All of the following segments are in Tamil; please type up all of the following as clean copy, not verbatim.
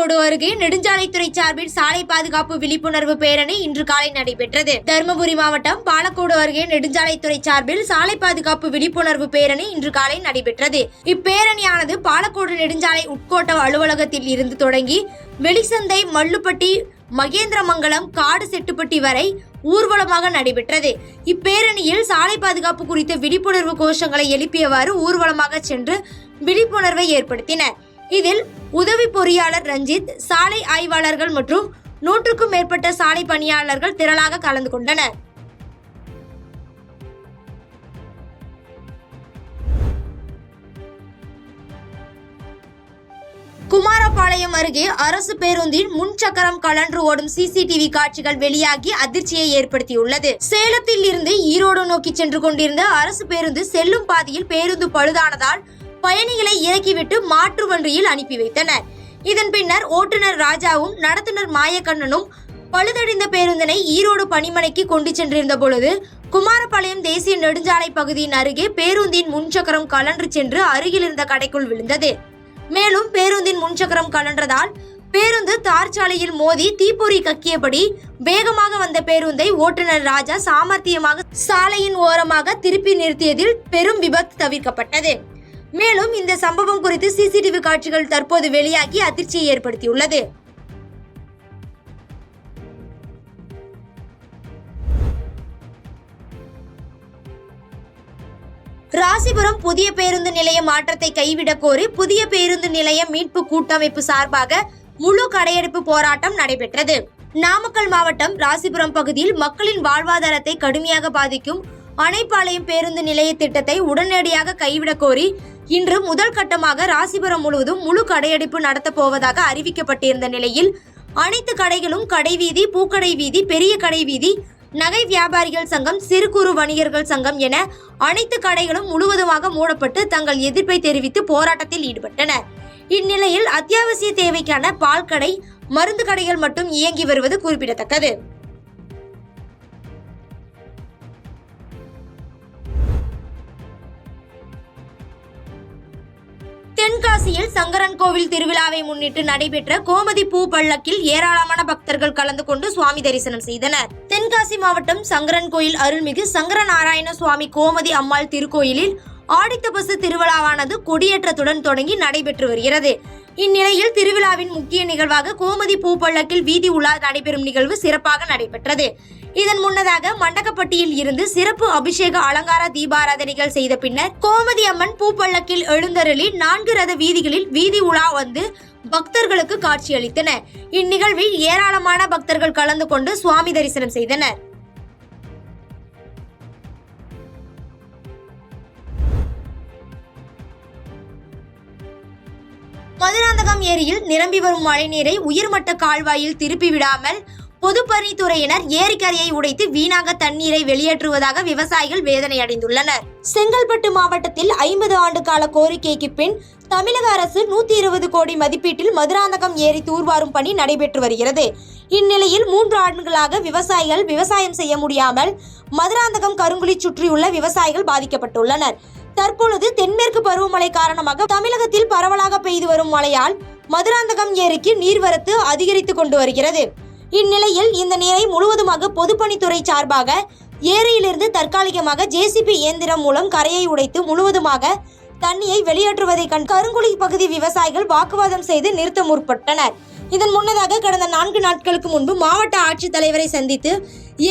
பாலக்கோடு அருகே நெடுஞ்சாலைத்துறை சார்பில் சாலை பாதுகாப்பு விழிப்புணர்வு பேரணி இன்று காலை நடைபெற்றது. தருமபுரி மாவட்டம் பாலக்கோடு அருகே நெடுஞ்சாலைத்துறை சார்பில் சாலை பாதுகாப்பு விழிப்புணர்வு பேரணி இன்று காலை நடைபெற்றது. இப்பேரணியானது பாலக்கோடு நெடுஞ்சாலை உட்கோட்ட அலுவலகத்தில் இருந்து தொடங்கி வெளிசந்தை, மல்லுப்பட்டி, மகேந்திரமங்கலம், காடு செட்டுப்பட்டி வரை ஊர்வலமாக நடைபெற்றது. இப்பேரணியில் சாலை பாதுகாப்பு குறித்த விழிப்புணர்வு கோஷங்களை எழுப்பியவாறு ஊர்வலமாக சென்று விழிப்புணர்வை ஏற்படுத்தினர். இதில் உதவி பொறியாளர் ரஞ்சித், சாலை ஆய்வாளர்கள் மற்றும் 100க்கும் மேற்பட்ட சாலை பணியாளர்கள் திரளாக கலந்து கொண்டனர். குமாரபாளையம் அருகே அரசு பேருந்தின் முன்சக்கரம் கழன்று ஓடும் சிசிடிவி காட்சிகள் வெளியாகி அதிர்ச்சியை ஏற்படுத்தியுள்ளது. சேலத்தில் இருந்து ஈரோடு நோக்கி சென்று கொண்டிருந்த அரசு பேருந்து செல்லும் பாதையில் பேருந்து பழுதானதால் பயணிகளை இறக்கிவிட்டு மாற்று வண்டியில் அனுப்பி வைத்தனர். இதன் பின்னர் ஓட்டுநர் ராஜாவும் நடத்துனர் மாயக்கண்ணனும் பழுதடைந்த பேருந்தினை ஈரோடு பணிமனைக்கு கொண்டு சென்றிருந்த பொழுது குமாரபாளையம் தேசிய நெடுஞ்சாலை பகுதியின் அருகே பேருந்தின் முன்சக்கரம் கழன்று சென்று அருகில் இருந்த கடைக்குள் விழுந்தது. மேலும் பேருந்தின் முன்சக்கரம் கழன்றதால் பேருந்து தார் சாலையில் மோதி தீப்பொறி கக்கியபடி வேகமாக வந்த பேருந்தை ஓட்டுநர் ராஜா சாமர்த்தியமாக சாலையின் ஓரமாக திருப்பி நிறுத்தியதில் பெரும் விபத்து தவிர்க்கப்பட்டது. மேலும் இந்த சம்பவம் குறித்து சிசிடிவி காட்சிகள் தற்போது வெளியாகி அதிர்ச்சியை ஏற்படுத்தியுள்ளது. ராசிபுரம் புதிய பேருந்து நிலைய மாற்றத்தை கைவிடக் கோரி புதிய பேருந்து நிலைய மீட்பு கூட்டமைப்பு சார்பாக முழு கடையெடுப்பு போராட்டம் நடைபெற்றது. நாமக்கல் மாவட்டம் ராசிபுரம் பகுதியில் மக்களின் வாழ்வாதாரத்தை கடுமையாக பாதிக்கும் அணைப்பாளையம் பேருந்து நிலைய திட்டத்தை உடனடியாக கைவிடக் கோரி இன்று முதல் கட்டமாக ராசிபுரம் முழுவதும் முழு கடையெடுப்பு நடத்தப் போவதாக அறிவிக்கப்பட்டிருந்த நிலையில் அனைத்து கடைகளும், கடைவீதி, பூக்கடை வீதி, பெரிய கடை வீதி, நகை வியாபாரிகள் சங்கம், சிறு குறு வணிகர்கள் சங்கம் என அனைத்து கடைகளும் முழுவதுமாக மூடப்பட்டு தங்கள் எதிர்ப்பை தெரிவித்து போராட்டத்தில் ஈடுபட்டனர். இந்நிலையில் அத்தியாவசிய தேவைக்கான பால் கடை, மருந்து கடைகள் மட்டும் இயங்கி வருவது குறிப்பிடத்தக்கது. தென்காசியில் சங்கரன் கோவில் திருவிழாவை முன்னிட்டு நடைபெற்ற கோமதி பூ பல்லக்கில் ஏராளமான பக்தர்கள் கலந்து கொண்டு சுவாமி தரிசனம் செய்தனர். தென்காசி மாவட்டம் சங்கரன் கோயில் அருள்மிகு சங்கரநாராயண சுவாமி கோமதி அம்மாள் திருக்கோயிலில் ஆடித்தபசு திருவிழாவானது கொடியேற்றத்துடன் தொடங்கி நடைபெற்று வருகிறது. இந்நிலையில் திருவிழாவின் முக்கிய நிகழ்வாக கோமதி பூ பல்லக்கில் வீதி உலா நடைபெறும் நிகழ்வு சிறப்பாக நடைபெற்றது. இதன் முன்னதாக மண்டகப்பட்டியில் இருந்து சிறப்பு அபிஷேக அலங்கார தீபாராதனைகள் செய்த பின்னர் கோமதி அம்மன் பூப்பல்லக்கில் எழுந்தருளி 4 ரத வீதிகளில் வீதி உலா வந்து பக்தர்களுக்கு காட்சியளித்தனர். இந்நிகழ்வில் ஏராளமான பக்தர்கள் கலந்து கொண்டு சுவாமி தரிசனம் செய்தனர். மதுராந்தகம் ஏரியில் நிரம்பி வரும் மழைநீரை உயர்மட்ட கால்வாயில் திருப்பி விடாமல் பொதுப்பணித்துறையினர் ஏரிக்கரையை உடைத்து வீணாக தண்ணீரை வெளியேற்றுவதாக விவசாயிகள் வேதனை அடைந்துள்ளனர். செங்கல்பட்டு மாவட்டத்தில் 50 ஆண்டு கால கோரிக்கைக்கு பின் தமிழக அரசு 120 கோடி மதிப்பீட்டில் மதுராந்தகம் ஏரி தூர்வாரும் பணி நடைபெற்று வருகிறது. இந்நிலையில் 3 ஆண்டுகளாக விவசாயிகள் விவசாயம் செய்ய முடியாமல் மதுராந்தகம், கருங்குழி சுற்றியுள்ள விவசாயிகள் பாதிக்கப்பட்டுள்ளனர். தற்பொழுது தென்மேற்கு பருவமழை காரணமாக தமிழகத்தில் பரவலாக பெய்து வரும் மழையால் மதுராந்தகம் ஏரிக்கு நீர்வரத்து அதிகரித்து கொண்டு வருகிறது. இந்நிலையில் இந்த நீரை முழுவதுமாக பொதுப்பணித்துறை சார்பாக ஏரியிலிருந்து தற்காலிகமாக ஜேசிபி இயந்திரம் மூலம் கரையை உடைத்து முழுவதுமாக தண்ணியை வெளியேற்றுவதை கண்டு கருங்குழி பகுதி விவசாயிகள் வாக்குவாதம் செய்து நிறுத்த முற்பட்டனர். இதன் முன்னதாக கடந்த 4 நாட்களுக்கு முன்பு மாவட்ட ஆட்சித்தலைவரை சந்தித்து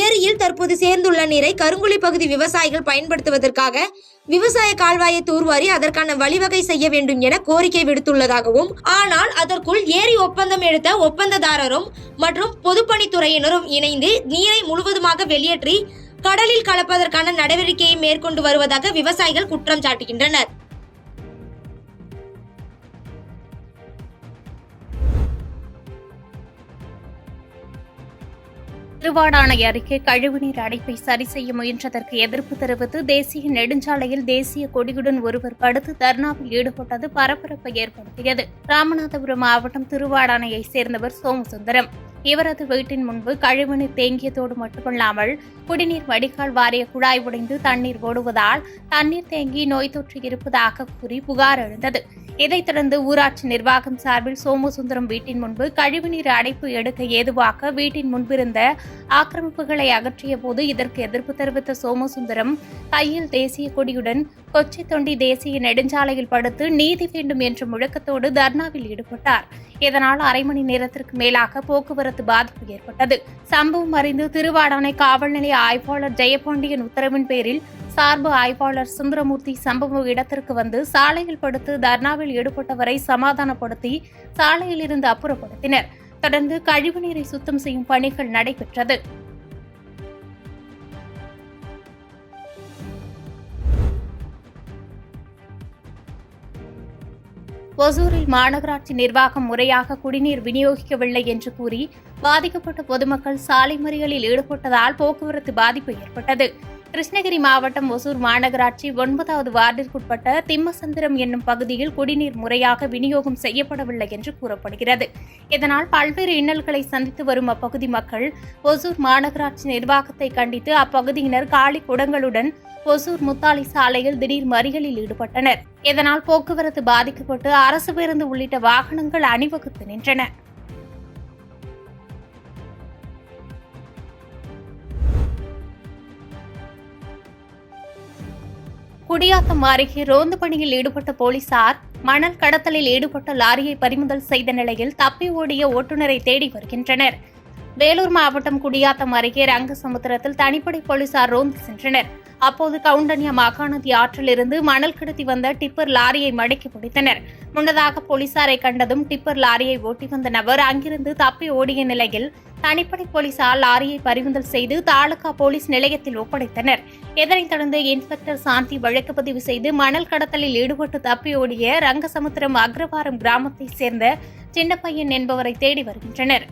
ஏரியில் தற்போது சேர்ந்துள்ள நீரை கருங்குழி பகுதி விவசாயிகள் பயன்படுத்துவதற்காக விவசாய கால்வாயை தூர்வாரி அதற்கான வழிவகை செய்ய வேண்டும் என கோரிக்கை விடுத்துள்ளதாகவும், ஆனால் அதற்குள் ஏரி ஒப்பந்தம் எடுத்த ஒப்பந்ததாரரும் மற்றும் பொதுப்பணித்துறையினரும் இணைந்து நீரை முழுவதுமாக வெளியேற்றி கடலில் கலப்பதற்கான நடவடிக்கையை மேற்கொண்டு வருவதாக விவசாயிகள் குற்றம் சாட்டுகின்றனர். திருவாடானை அருகே கழிவுநீர் அடைப்பை சரி செய்ய முயன்றதற்கு எதிர்ப்பு தெரிவித்து தேசிய நெடுஞ்சாலையில் தேசிய கொடியுடன் ஒருவர் படுத்து தர்ணாவில் ஈடுபட்டது பரபரப்பை ஏற்படுத்தியது. ராமநாதபுரம் மாவட்டம் திருவாடானையை சேர்ந்தவர் சோமசுந்தரம். இவரது வீட்டின் முன்பு கழிவுநீர் தேங்கியதோடு மட்டுமல்லாமல் குடிநீர் வடிகால் வாரிய குழாய் உடைந்து தண்ணீர் ஓடுவதால் தண்ணீர் தேங்கி நோய் தொற்று இருப்பதாக கூறி புகார் எழுந்தது. இதைத் தொடர்ந்து ஊராட்சி நிர்வாகம் சார்பில் சோமசுந்தரம் வீட்டின் முன்பு கழிவுநீர் அடைப்பு எடுக்க ஏதுவாக வீட்டின் முன்பிருந்த ஆக்கிரமிப்புகளை அகற்றிய போது இதற்கு எதிர்ப்பு தெரிவித்த சோமசுந்தரம் கையில் தேசிய கொடியுடன் கொச்சி தொண்டி தேசிய நெடுஞ்சாலையில் படுத்து நீதி வேண்டும் என்ற முழக்கத்தோடு தர்ணாவில் ஈடுபட்டார். இதனால் அரை மணி நேரத்திற்கு மேலாக போக்குவரத்து பாதிப்பு ஏற்பட்டது. சம்பவம் அறிந்து திருவாடானை காவல் நிலைய ஆய்வாளர் ஜெயபாண்டியன் உத்தரவின் பேரில் சார்பு ஆய்வாளர் சுந்தரமூர்த்தி சம்பவ இடத்திற்கு வந்து சாலையில் படுத்து தர்ணாவில் ஈடுபட்டவரை சமாதானப்படுத்தி சாலையில் இருந்து அப்புறப்படுத்தினர். தொடர்ந்து கழிவுநீரை சுத்தம் செய்யும் பணிகள் நடைபெற்றது. ஒசூரில் மாநகராட்சி நிர்வாகம் முறையாக குடிநீர் விநியோகிக்கவில்லை என்று கூறி பாதிக்கப்பட்ட பொதுமக்கள் சாலை மறியலில் ஈடுபட்டதால் போக்குவரத்து பாதிப்பு ஏற்பட்டது. கிருஷ்ணகிரி மாவட்டம் ஒசூர் மாநகராட்சி 9வது வார்டிற்குட்பட்ட திம்மசந்திரம் என்னும் பகுதியில் குடிநீர் முறையாக விநியோகம் செய்யப்படவில்லை என்று கூறப்படுகிறது. இதனால் பல்வேறு இன்னல்களை சந்தித்து வரும் அப்பகுதி மக்கள் ஒசூர் மாநகராட்சி நிர்வாகத்தை கண்டித்து அப்பகுதியினர் காலி குடங்களுடன் ஒசூர் முத்தாளி சாலையில் திடீர் மறியலில் ஈடுபட்டனர். இதனால் போக்குவரத்து பாதிக்கப்பட்டு அரசு பேருந்து உள்ளிட்ட வாகனங்கள் அணிவகுத்து நின்றன. குடியாத்தம் அருகே ரோந்து பணியில் ஈடுபட்ட போலீசார் மணல் கடத்தலில் ஈடுபட்ட லாரியை பறிமுதல் செய்த நிலையில் தப்பி ஓடிய ஓட்டுநரை தேடி வருகின்றனர். வேலூர் மாவட்டம் குடியாத்தம் அருகே ரங்கசமுத்திரத்தில் தனிப்படை போலீசார் ரோந்து சென்றனர். அப்போது கவுண்டன்யா மாகாணதி ஆற்றிலிருந்து மணல் கடத்தி வந்த டிப்பர் லாரியை மடக்கி பிடித்தனர். முன்னதாக போலீசாரை கண்டதும் டிப்பர் லாரியை ஓட்டி வந்த நபர் அங்கிருந்து தப்பி ஓடிய நிலையில் தனிப்படை போலீசார் லாரியை பறிமுதல் செய்து தாலுகா போலீஸ் நிலையத்தில் ஒப்படைத்தனர். இதனைத் தொடர்ந்து இன்ஸ்பெக்டர் சாந்தி வழக்கு பதிவு செய்து மணல் கடத்தலில் ஈடுபட்டு தப்பி ஓடிய ரங்கசமுத்திரம் அக்ரவாரம் கிராமத்தைச் சேர்ந்த சின்னப்பையன் என்பவரை தேடி வருகின்றனர்.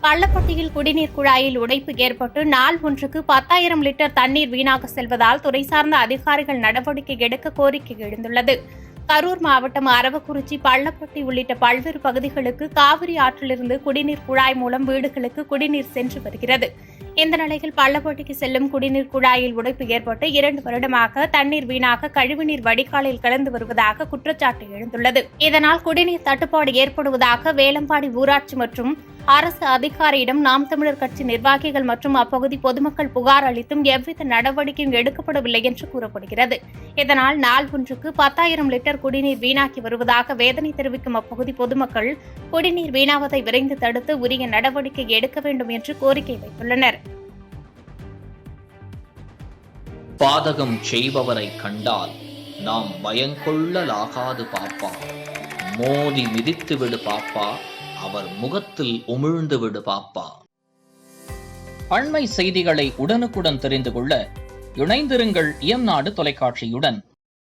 பள்ளப்பட்டியில் குடிநீர் குழாயில் உடைப்பு ஏற்பட்டு நாள் ஒன்றுக்கு 10,000 லிட்டர் தண்ணீர் வீணாக செல்வதால் துறை சார்ந்த அதிகாரிகள் நடவடிக்கை எடுக்க கோரிக்கை எழுந்துள்ளது. கரூர் மாவட்டம் அரவக்குறிச்சி, பள்ளப்பட்டி உள்ளிட்ட பல்வேறு பகுதிகளுக்கு காவிரி ஆற்றிலிருந்து குடிநீர் குழாய் மூலம் வீடுகளுக்கு குடிநீர் சென்று வருகிறது. இந்த நிலையில் பள்ளப்பட்டிக்கு செல்லும் குடிநீர் குழாயில் உடைப்பு ஏற்பட்டு 2 வருடமாக தண்ணீர் வீணாக கழிவுநீர் வடிகாலில் கலந்து வருவதாக குற்றச்சாட்டு எழுந்துள்ளது. இதனால் குடிநீர் தட்டுப்பாடு ஏற்படுவதாக வேலம்பாடி ஊராட்சி மற்றும் அரசு அதிகாரியிடம் நாம் தமிழர் கட்சி நிர்வாகிகள் மற்றும் அப்பகுதி பொதுமக்கள் புகார் அளித்தும் எவ்வித நடவடிக்கையும் எடுக்கப்படவில்லை என்று கூறப்படுகிறது. இதனால் நாள் ஒன்றுக்கு 10,000 லிட்டர் குடிநீர் வீணாக்கி வருவதாக வேதனை தெரிவிக்கும் அப்பகுதி பொதுமக்கள் குடிநீர் வீணாவதை விரைந்து தடுத்து உரிய நடவடிக்கை எடுக்க வேண்டும் என்று கோரிக்கை வைத்துள்ளனர். பாதகம் செய்பவரை கண்டால் நாம் பயங்கொள்ளலாகாது பாப்பா, மோதி மிதித்து விடு பாப்பா, அவர் முகத்தில் உமிழ்ந்து விடு பாப்பா. அண்மை செய்திகளை உடனுக்குடன் தெரிந்து கொள்ள இணைந்திருங்கள் இயம்நாடு தொலைக்காட்சியுடன்.